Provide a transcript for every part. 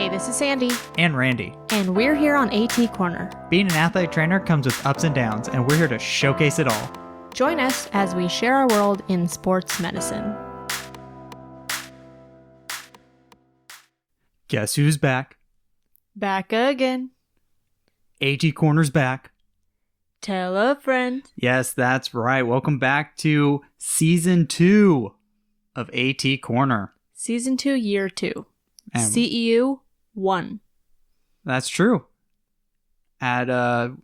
Hey, this is Sandy. And Randy. And we're here on AT Corner. Being an athletic trainer comes with ups and downs, and we're here to showcase it all. Join us as we share our world in sports medicine. Guess who's back? Back again. AT Corner's back. Tell a friend. Yes, that's right. Welcome back to Season 2 of AT Corner. Season 2, Year 2. And CEU 1. That's true. At the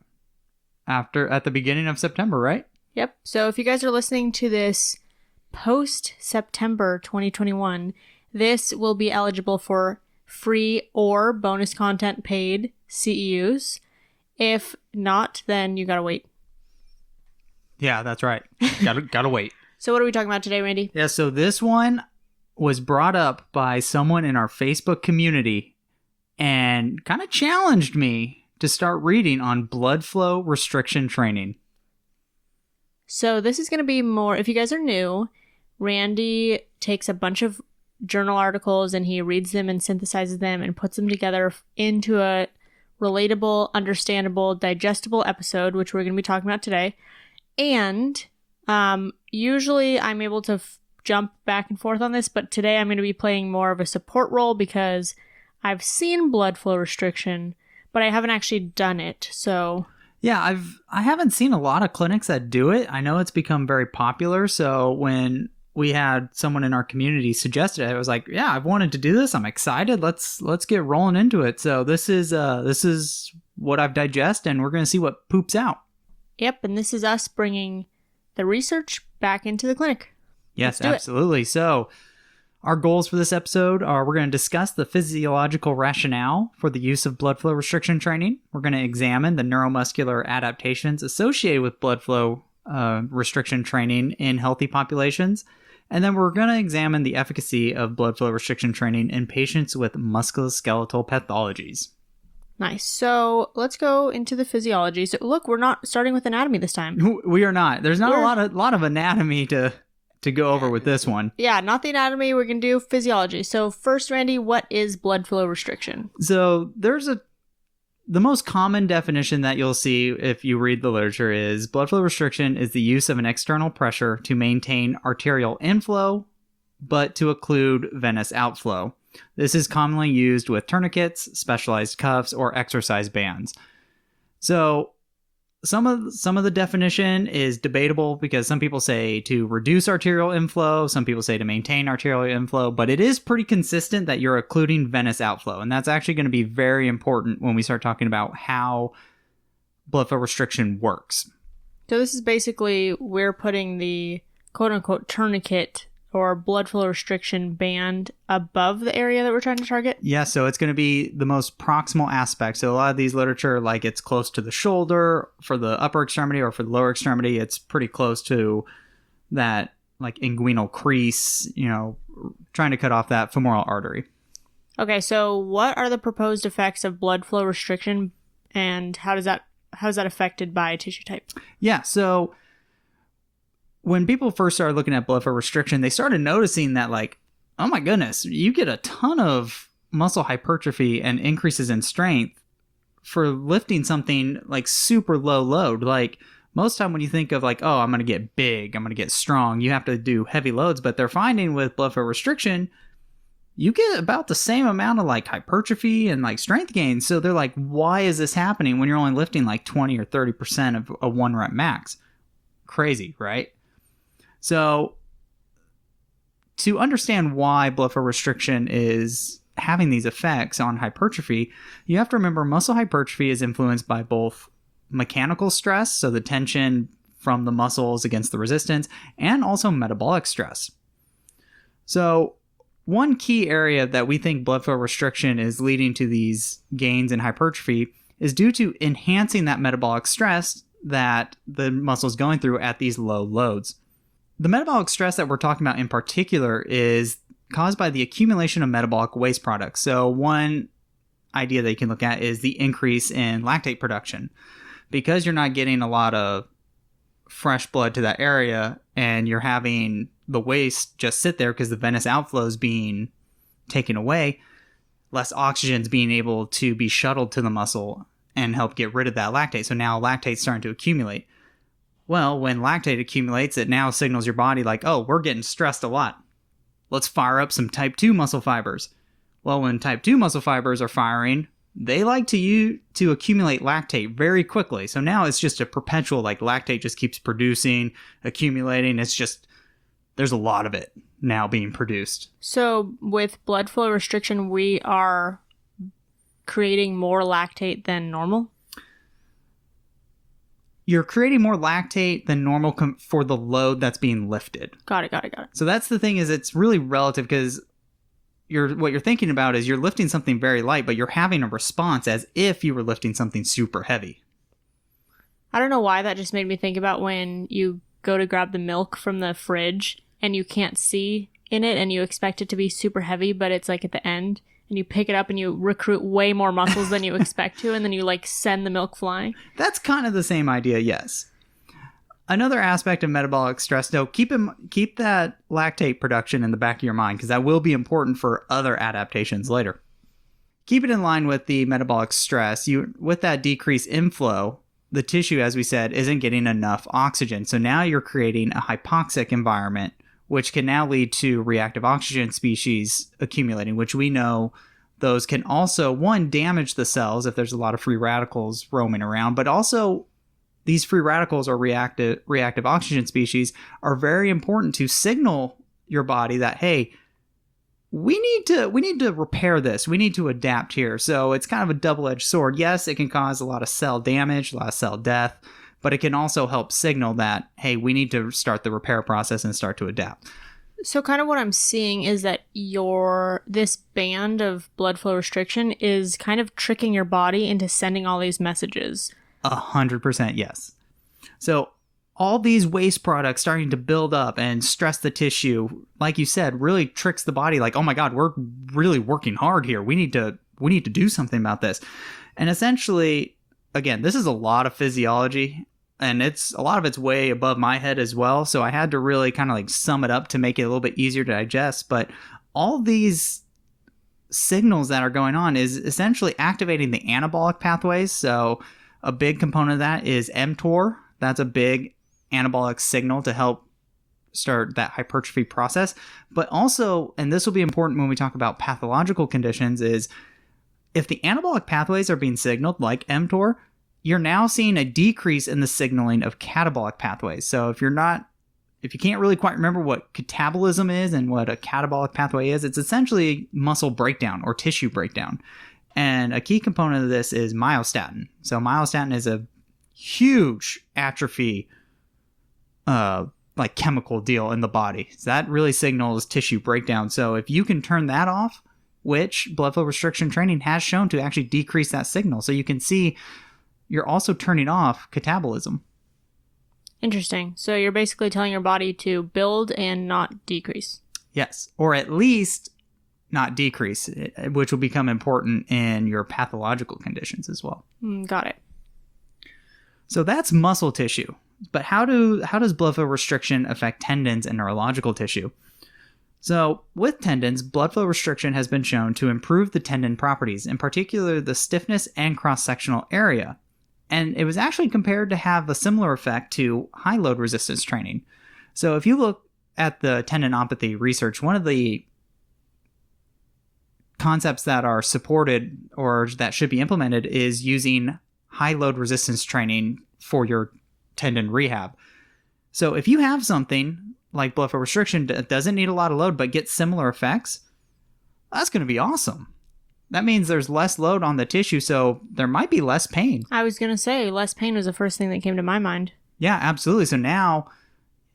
beginning of September, right? Yep. So if you guys are listening to this post-September 2021, this will be eligible for free or bonus content paid CEUs. If not, then you gotta wait. Yeah, that's right. Gotta wait. So what are we talking about today, Randy? Yeah, so this one was brought up by someone in our Facebook community and kind of challenged me to start reading on blood flow restriction training. So this is going to be more, if you guys are new, Randy takes a bunch of journal articles and he reads them and synthesizes them and puts them together into a relatable, understandable, digestible episode, which we're going to be talking about today. And usually I'm able to jump back and forth on this, but today I'm going to be playing more of a support role because I've seen blood flow restriction, but I haven't actually done it. So yeah, I haven't seen a lot of clinics that do it. I know it's become very popular. So when we had someone in our community suggest it, I was like, yeah, I've wanted to do this. I'm excited. Let's get rolling into it. So this is what I've digested, and we're going to see what poops out. Yep, and this is us bringing the research back into the clinic. Yes, absolutely. So our goals for this episode are we're going to discuss the physiological rationale for the use of blood flow restriction training. We're going to examine the neuromuscular adaptations associated with blood flow restriction training in healthy populations. And then we're going to examine the efficacy of blood flow restriction training in patients with musculoskeletal pathologies. Nice. So let's go into the physiology. So look, we're not starting with anatomy this time. We are not. There's not a lot of anatomy to go over with this one. Yeah, not the anatomy. We're going to do physiology. So first, Randy, what is blood flow restriction? So the most common definition that you'll see if you read the literature is blood flow restriction is the use of an external pressure to maintain arterial inflow, but to occlude venous outflow. This is commonly used with tourniquets, specialized cuffs, or exercise bands. So some of the definition is debatable because some people say to reduce arterial inflow, some people say to maintain arterial inflow, but it is pretty consistent that you're occluding venous outflow. And that's actually going to be very important when we start talking about how blood flow restriction works. So this is basically we're putting the quote-unquote tourniquet or blood flow restriction band above the area that we're trying to target? Yeah, so it's going to be the most proximal aspect. So a lot of these literature, like it's close to the shoulder for the upper extremity, or for the lower extremity, it's pretty close to that like inguinal crease, trying to cut off that femoral artery. Okay, so what are the proposed effects of blood flow restriction, and how is that affected by tissue type? Yeah, so when people first started looking at blood flow restriction, they started noticing that, like, oh my goodness, you get a ton of muscle hypertrophy and increases in strength for lifting something like super low load. Like most time when you think of like, oh, I'm going to get big, I'm going to get strong, you have to do heavy loads. But they're finding with blood flow restriction, you get about the same amount of like hypertrophy and like strength gain. So they're like, why is this happening when you're only lifting like 20 or 30% of a 1 rep max? Crazy, right? So to understand why blood flow restriction is having these effects on hypertrophy, you have to remember muscle hypertrophy is influenced by both mechanical stress, so the tension from the muscles against the resistance, and also metabolic stress. So one key area that we think blood flow restriction is leading to these gains in hypertrophy is due to enhancing that metabolic stress that the muscle is going through at these low loads. The metabolic stress that we're talking about in particular is caused by the accumulation of metabolic waste products. So one idea that you can look at is the increase in lactate production. Because you're not getting a lot of fresh blood to that area and you're having the waste just sit there because the venous outflow is being taken away, less oxygen's being able to be shuttled to the muscle and help get rid of that lactate. So now lactate's starting to accumulate. Well, when lactate accumulates, it now signals your body like, oh, we're getting stressed a lot. Let's fire up some type 2 muscle fibers. Well, when type 2 muscle fibers are firing, they like to accumulate lactate very quickly. So now it's just a perpetual, like lactate just keeps producing, accumulating. It's just, there's a lot of it now being produced. So with blood flow restriction, we are creating more lactate than normal? You're creating more lactate than normal for the load that's being lifted. Got it. So that's the thing, is it's really relative, because what you're thinking about is you're lifting something very light, but you're having a response as if you were lifting something super heavy. I don't know why that just made me think about when you go to grab the milk from the fridge and you can't see in it and you expect it to be super heavy, but it's like at the end. And you pick it up and you recruit way more muscles than you expect to, and then you like send the milk flying. That's kind of the same idea, yes. Another aspect of metabolic stress, though, keep that lactate production in the back of your mind, because that will be important for other adaptations later. Keep it in line with the metabolic stress. With that decreased inflow, the tissue, as we said, isn't getting enough oxygen. So now you're creating a hypoxic environment, which can now lead to reactive oxygen species accumulating, which we know those can also, one, damage the cells if there's a lot of free radicals roaming around, but also these free radicals or reactive oxygen species are very important to signal your body that, hey, we need to repair this. We need to adapt here. So it's kind of a double-edged sword. Yes, it can cause a lot of cell damage, a lot of cell death, but it can also help signal that, hey, we need to start the repair process and start to adapt. So kind of what I'm seeing is that this band of blood flow restriction is kind of tricking your body into sending all these messages. 100% yes. So all these waste products starting to build up and stress the tissue, like you said, really tricks the body like, oh my God, we're really working hard here. We need to do something about this. And essentially, again, this is a lot of physiology, and a lot of it's way above my head as well. So I had to really kind of like sum it up to make it a little bit easier to digest. But all these signals that are going on is essentially activating the anabolic pathways. So a big component of that is mTOR. That's a big anabolic signal to help start that hypertrophy process. But also, and this will be important when we talk about pathological conditions, is if the anabolic pathways are being signaled like mTOR, you're now seeing a decrease in the signaling of catabolic pathways. So if you can't really quite remember what catabolism is and what a catabolic pathway is, it's essentially muscle breakdown or tissue breakdown. And a key component of this is myostatin. So myostatin is a huge atrophy like chemical deal in the body. So that really signals tissue breakdown. So if you can turn that off, which blood flow restriction training has shown to actually decrease that signal. So you can see you're also turning off catabolism. Interesting. So you're basically telling your body to build and not decrease. Yes, or at least not decrease, which will become important in your pathological conditions as well. Got it. So that's muscle tissue. But how does blood flow restriction affect tendons and neurological tissue? So with tendons, blood flow restriction has been shown to improve the tendon properties, in particular the stiffness and cross-sectional area. And it was actually compared to have a similar effect to high load resistance training. So if you look at the tendinopathy research, one of the concepts that are supported or that should be implemented is using high load resistance training for your tendon rehab. So if you have something like blood flow restriction that doesn't need a lot of load but gets similar effects, that's going to be awesome. That means there's less load on the tissue, so there might be less pain. I was going to say, less pain was the first thing that came to my mind. Yeah, absolutely. So now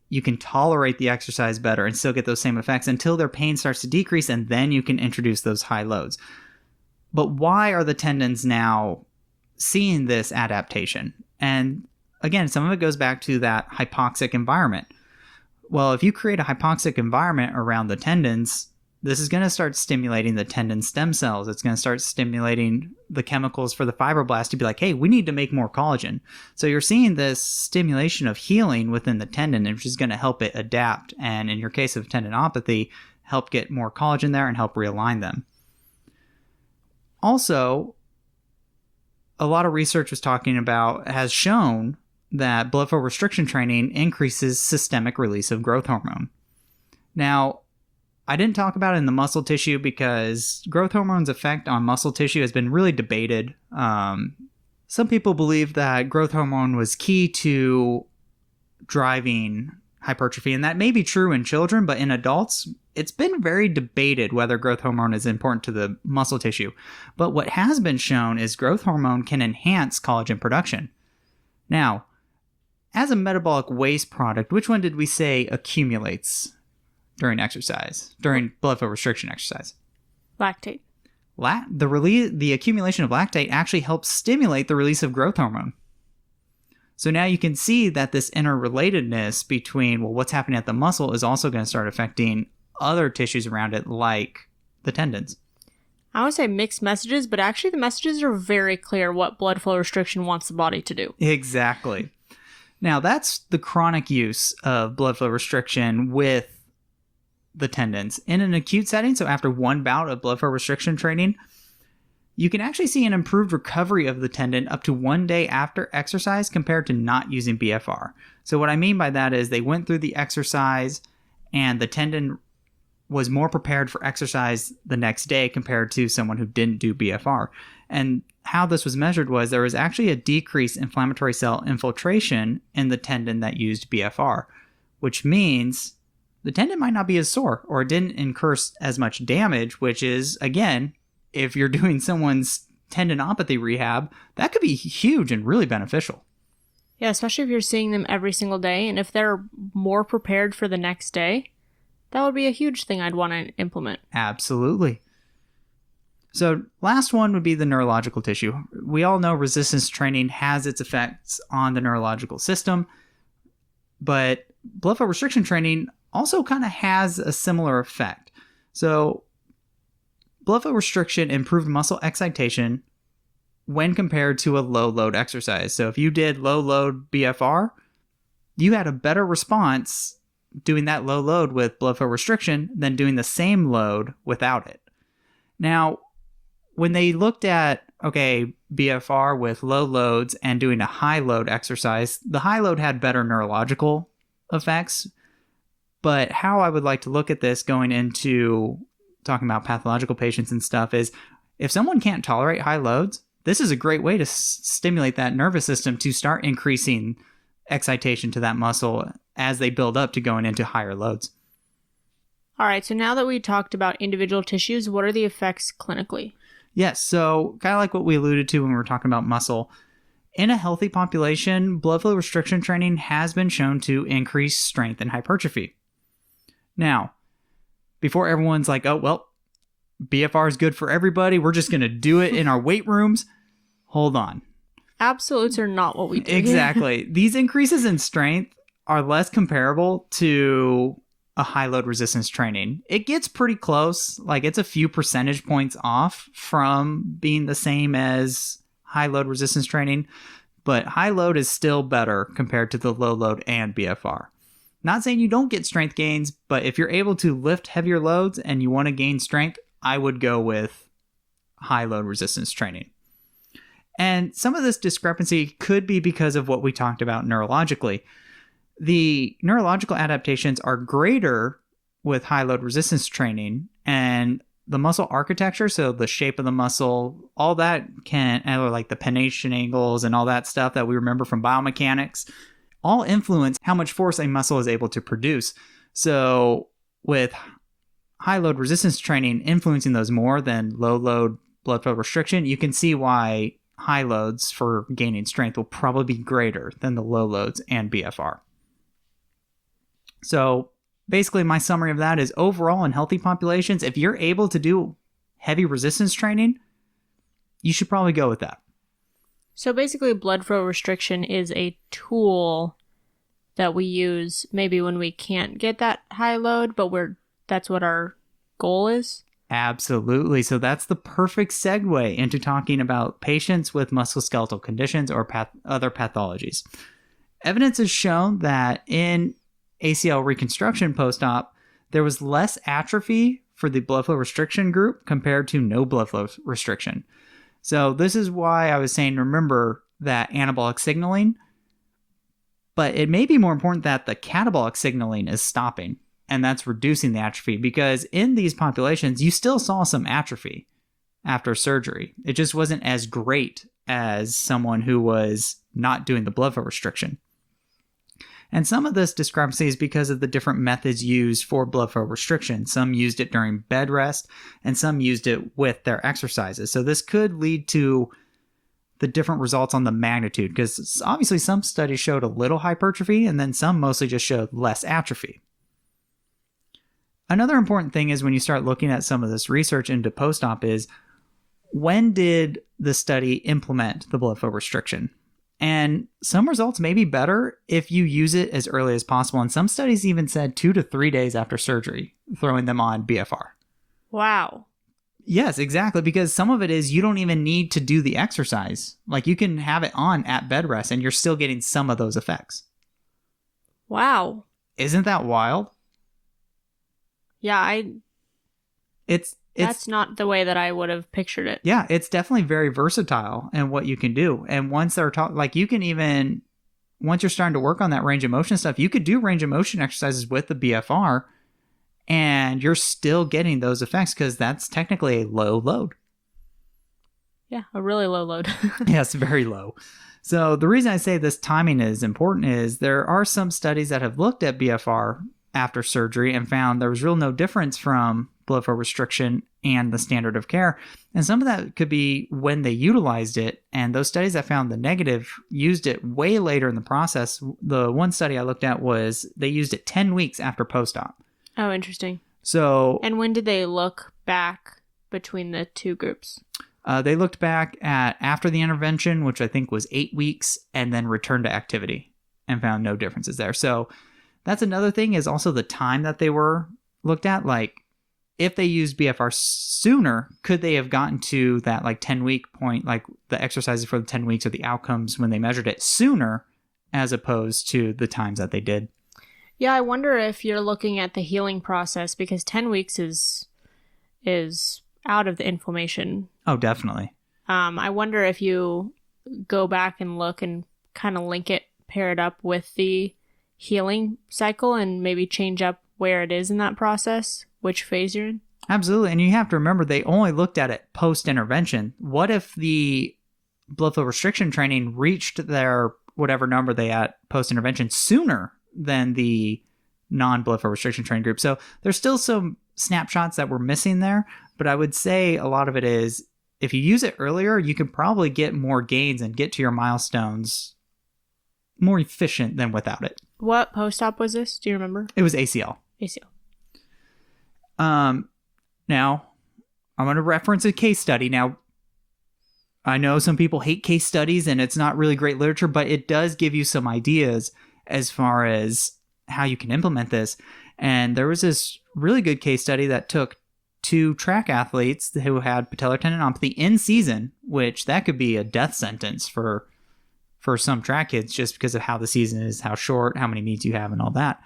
you can tolerate the exercise better and still get those same effects until their pain starts to decrease, and then you can introduce those high loads. But why are the tendons now seeing this adaptation? And again, some of it goes back to that hypoxic environment. Well, if you create a hypoxic environment around the tendons, this is going to start stimulating the tendon stem cells. It's going to start stimulating the chemicals for the fibroblast to be like, hey, we need to make more collagen. So you're seeing this stimulation of healing within the tendon, which is going to help it adapt. And in your case of tendinopathy, help get more collagen there and help realign them. Also, a lot of research has shown that blood flow restriction training increases systemic release of growth hormone. Now, I didn't talk about it in the muscle tissue because growth hormone's effect on muscle tissue has been really debated. Some people believe that growth hormone was key to driving hypertrophy, and that may be true in children, but in adults, it's been very debated whether growth hormone is important to the muscle tissue. But what has been shown is growth hormone can enhance collagen production. Now, as a metabolic waste product, which one did we say accumulates during exercise, during blood flow restriction exercise? Lactate. The accumulation of lactate actually helps stimulate the release of growth hormone. So now you can see that this interrelatedness between, what's happening at the muscle is also going to start affecting other tissues around it, like the tendons. I would say mixed messages, but actually the messages are very clear what blood flow restriction wants the body to do. Exactly. Now, that's the chronic use of blood flow restriction with the tendons. In an acute setting, so after one bout of blood flow restriction training, you can actually see an improved recovery of the tendon up to 1 day after exercise compared to not using BFR. So what I mean by that is they went through the exercise and the tendon was more prepared for exercise the next day compared to someone who didn't do BFR. And how this was measured was there was actually a decreased inflammatory cell infiltration in the tendon that used BFR, which means the tendon might not be as sore or it didn't incur as much damage, which is, again, if you're doing someone's tendonopathy rehab, that could be huge and really beneficial. Yeah, especially if you're seeing them every single day. And if they're more prepared for the next day, that would be a huge thing I'd want to implement. Absolutely. So last one would be the neurological tissue. We all know resistance training has its effects on the neurological system, but blood flow restriction training also kind of has a similar effect. So blood flow restriction improved muscle excitation when compared to a low-load exercise. So if you did low-load BFR, you had a better response doing that low load with blood flow restriction than doing the same load without it. Now, when they looked at, BFR with low loads and doing a high load exercise, the high load had better neurological effects. But how I would like to look at this going into talking about pathological patients and stuff is if someone can't tolerate high loads, this is a great way to stimulate that nervous system to start increasing excitation to that muscle as they build up to going into higher loads. All right, so now that we talked about individual tissues, what are the effects clinically? Yes, so kind of like what we alluded to when we were talking about muscle. In a healthy population, blood flow restriction training has been shown to increase strength and hypertrophy. Now, before everyone's like, BFR is good for everybody, we're just going to do it in our weight rooms. Hold on. Absolutes are not what we do. Exactly. These increases in strength are less comparable to a high load resistance training. It gets pretty close. Like it's a few percentage points off from being the same as high load resistance training, but high load is still better compared to the low load and BFR. Not saying you don't get strength gains, but if you're able to lift heavier loads and you want to gain strength, I would go with high load resistance training. And some of this discrepancy could be because of what we talked about neurologically. The neurological adaptations are greater with high load resistance training, and the muscle architecture, so the shape of the muscle, all that like the pennation angles and all that stuff that we remember from biomechanics, all influence how much force a muscle is able to produce. So with high load resistance training influencing those more than low load blood flow restriction, you can see why high loads for gaining strength will probably be greater than the low loads and BFR. So basically my summary of that is overall in healthy populations, if you're able to do heavy resistance training, you should probably go with that. So basically blood flow restriction is a tool that we use maybe when we can't get that high load, but that's what our goal is. Absolutely. So that's the perfect segue into talking about patients with musculoskeletal conditions or other pathologies. Evidence has shown that in ACL reconstruction post-op, there was less atrophy for the blood flow restriction group compared to no blood flow restriction. So this is why I was saying, remember that anabolic signaling, but it may be more important that the catabolic signaling is stopping, and that's reducing the atrophy, because in these populations, you still saw some atrophy after surgery. It just wasn't as great as someone who was not doing the blood flow restriction. And some of this discrepancy is because of the different methods used for blood flow restriction. Some used it during bed rest, and some used it with their exercises. So this could lead to the different results on the magnitude, because obviously some studies showed a little hypertrophy, and then some mostly just showed less atrophy. Another important thing is when you start looking at some of this research into post-op is, when did the study implement the blood flow restriction? And some results may be better if you use it as early as possible. And some studies even said 2 to 3 days after surgery, throwing them on BFR. Wow. Yes, exactly. Because some of it is you don't even need to do the exercise. Like, you can have it on at bed rest and you're still getting some of those effects. Wow. Isn't that wild? Yeah, that's not the way that I would have pictured it. Yeah, it's definitely very versatile in what you can do. And once they're like, you can even, once you're starting to work on that range of motion stuff, you could do range of motion exercises with the BFR and you're still getting those effects because that's technically a low load. Yeah, a really low load. Yes, very low. So the reason I say this timing is important is there are some studies that have looked at BFR after surgery and found there was real no difference from blood flow restriction and the standard of care. And some of that could be when they utilized it. And those studies that found the negative used it way later in the process. The one study I looked at was they used it 10 weeks after post-op. Oh, interesting. So, and when did they look back between the two groups? They looked back at after the intervention, which I think was 8 weeks, and then returned to activity and found no differences there. So that's another thing, is also the time that they were looked at. Like, if they used BFR sooner, could they have gotten to that like 10-week point, like the exercises for the 10 weeks or the outcomes when they measured it sooner, as opposed to the times that they did? Yeah, I wonder if you're looking at the healing process, because 10 weeks is out of the inflammation. Oh, definitely. I wonder if you go back and look and kind of link it, pair it up with the healing cycle, and maybe change up where it is in that process, which phase you're in. Absolutely. And you have to remember, they only looked at it post-intervention. What if the blood flow restriction training reached their whatever number they at post-intervention sooner than the non-blood flow restriction training group? So there's still some snapshots that we're missing there, but I would say a lot of it is, if you use it earlier, you can probably get more gains and get to your milestones more efficient than without it. What post-op was this? Do you remember? It was ACL. ACL. Now, I'm going to reference a case study. Now, I know some people hate case studies and it's not really great literature, but it does give you some ideas as far as how you can implement this. And there was this really good case study that took 2 track athletes who had patellar tendinopathy in season, which that could be a death sentence for some track kids, just because of how the season is, how short, how many meets you have, and all that.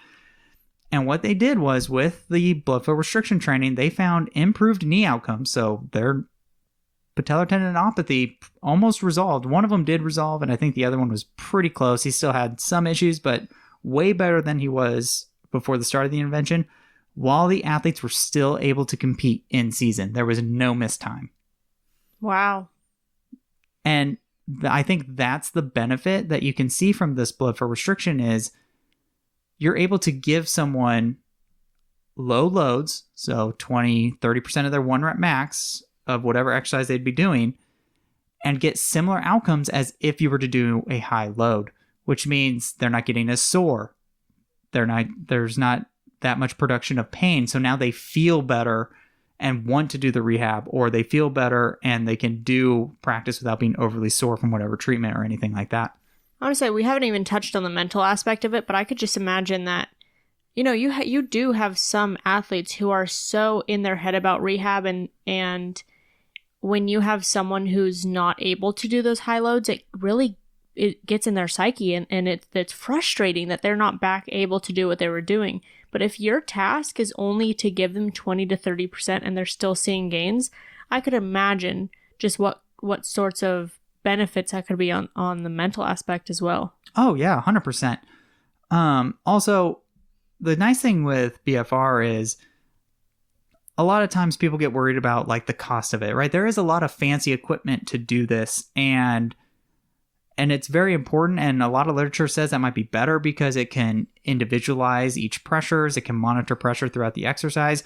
And what they did was, with the blood flow restriction training, they found improved knee outcomes. So their patellar tendinopathy almost resolved. One of them did resolve, and I think the other one was pretty close. He still had some issues, but way better than he was before the start of the intervention, while the athletes were still able to compete in season. There was no missed time. Wow. And I think that's the benefit that you can see from this blood flow restriction, is you're able to give someone low loads, so 20, 30% of their 1 rep max of whatever exercise they'd be doing, and get similar outcomes as if you were to do a high load, which means they're not getting as sore. There's not that much production of pain. So now they feel better and want to do the rehab, or they feel better and they can do practice without being overly sore from whatever treatment or anything like that. Honestly, we haven't even touched on the mental aspect of it, but I could just imagine that, you do have some athletes who are so in their head about rehab, and when you have someone who's not able to do those high loads, it gets in their psyche, and it's frustrating that they're not back able to do what they were doing. But if your task is only to give them 20 to 30% and they're still seeing gains, I could imagine just what sorts of benefits that could be on the mental aspect as well. Oh, yeah, 100%. Also, the nice thing with BFR is a lot of times people get worried about like the cost of it, right? There is a lot of fancy equipment to do this, and it's very important, and a lot of literature says that might be better because it can individualize each pressures, it can monitor pressure throughout the exercise.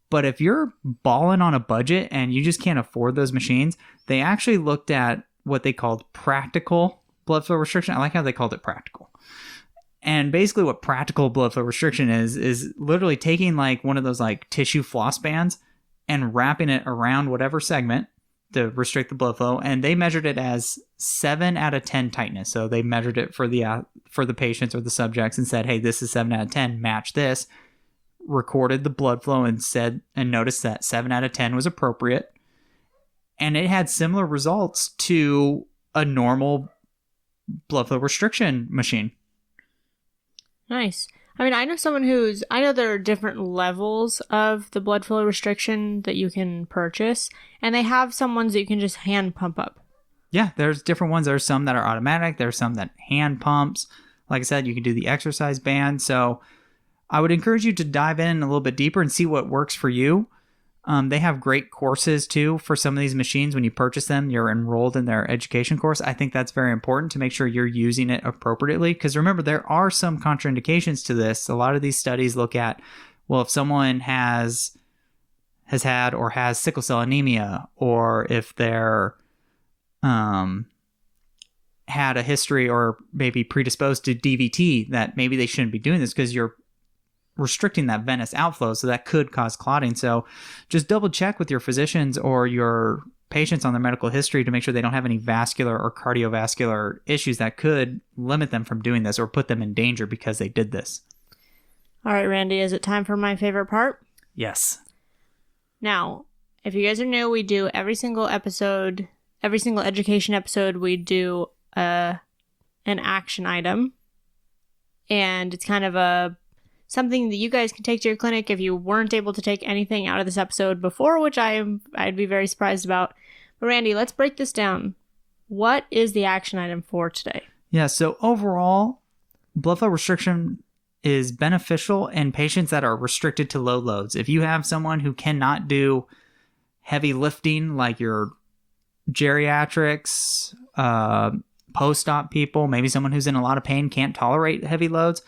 But if you're balling on a budget and you just can't afford those machines, they actually looked at what they called practical blood flow restriction. I like how they called it practical. And basically what practical blood flow restriction is literally taking like one of those like tissue floss bands and wrapping it around whatever segment to restrict the blood flow. And they measured it as 7 out of 10 tightness. So they measured it for the patients or the subjects and said, hey, this is 7 out of 10, match this. Recorded the blood flow and noticed that 7 out of 10 was appropriate. And it had similar results to a normal blood flow restriction machine. Nice. I mean, I know there are different levels of the blood flow restriction that you can purchase, and they have some ones that you can just hand pump up. Yeah, there's different ones. There's some that are automatic. There's some that hand pumps. Like I said, you can do the exercise band. So I would encourage you to dive in a little bit deeper and see what works for you. They have great courses too for some of these machines. When you purchase them, you're enrolled in their education course. I think that's very important to make sure you're using it appropriately. Because remember, there are some contraindications to this. A lot of these studies look at, well, if someone has had or has sickle cell anemia, or if they're had a history or maybe predisposed to DVT, that maybe they shouldn't be doing this because you're restricting that venous outflow, so that could cause clotting. So just double check with your physicians or your patients on their medical history to make sure they don't have any vascular or cardiovascular issues that could limit them from doing this or put them in danger because they did this. All right, Randy, is it time for my favorite part? Yes. Now, if you guys are new, we do every single education episode, we do an action item. And it's kind of something that you guys can take to your clinic if you weren't able to take anything out of this episode before, which I'd be very surprised about. But Randy, let's break this down. What is the action item for today? Yeah, so overall, blood flow restriction is beneficial in patients that are restricted to low loads. If you have someone who cannot do heavy lifting, like your geriatrics, post-op people, maybe someone who's in a lot of pain, can't tolerate heavy loads,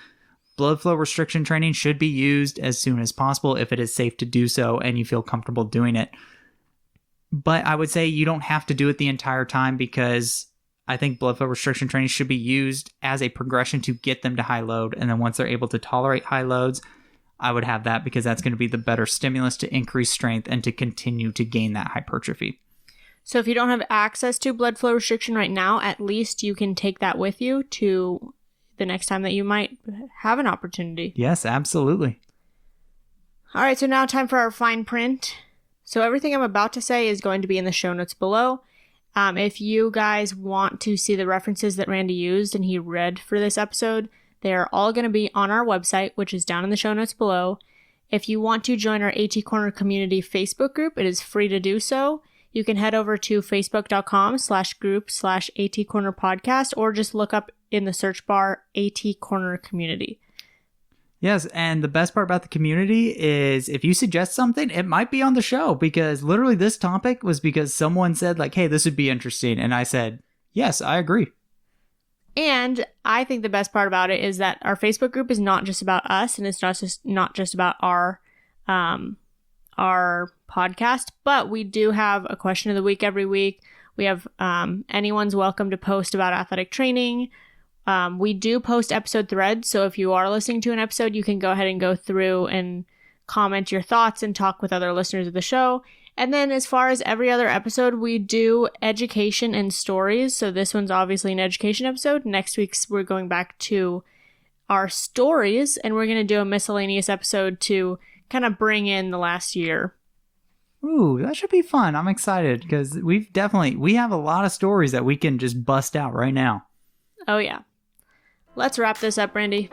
blood flow restriction training should be used as soon as possible if it is safe to do so and you feel comfortable doing it. But I would say you don't have to do it the entire time, because I think blood flow restriction training should be used as a progression to get them to high load. And then once they're able to tolerate high loads, I would have that, because that's going to be the better stimulus to increase strength and to continue to gain that hypertrophy. So if you don't have access to blood flow restriction right now, at least you can take that with you to the next time that you might have an opportunity. Yes, absolutely. All right, so now time for our fine print. So everything I'm about to say is going to be in the show notes below. If you guys want to see the references that Randy used and he read for this episode, they're all going to be on our website, which is down in the show notes below. If you want to join our AT Corner community Facebook group, it is free to do so. You can head over to facebook.com/group/AT Corner podcast, or just look up in the search bar AT Corner community. Yes, and the best part about the community is if you suggest something, it might be on the show, because literally this topic was because someone said like, hey, this would be interesting. And I said, yes, I agree. And I think the best part about it is that our Facebook group is not just about us, and it's not just about our podcast, but we do have a question of the week every week. We have anyone's welcome to post about athletic training. We do post episode threads, so if you are listening to an episode, you can go ahead and go through and comment your thoughts and talk with other listeners of the show. And then as far as every other episode, we do education and stories. So this one's obviously an education episode. Next week's we're going back to our stories, and we're going to do a miscellaneous episode to kind of bring in the last year. Ooh, that should be fun. I'm excited because we have a lot of stories that we can just bust out right now. Oh yeah. Let's wrap this up, Randy.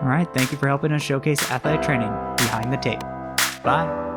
All right. Thank you for helping us showcase athletic training behind the tape. Bye.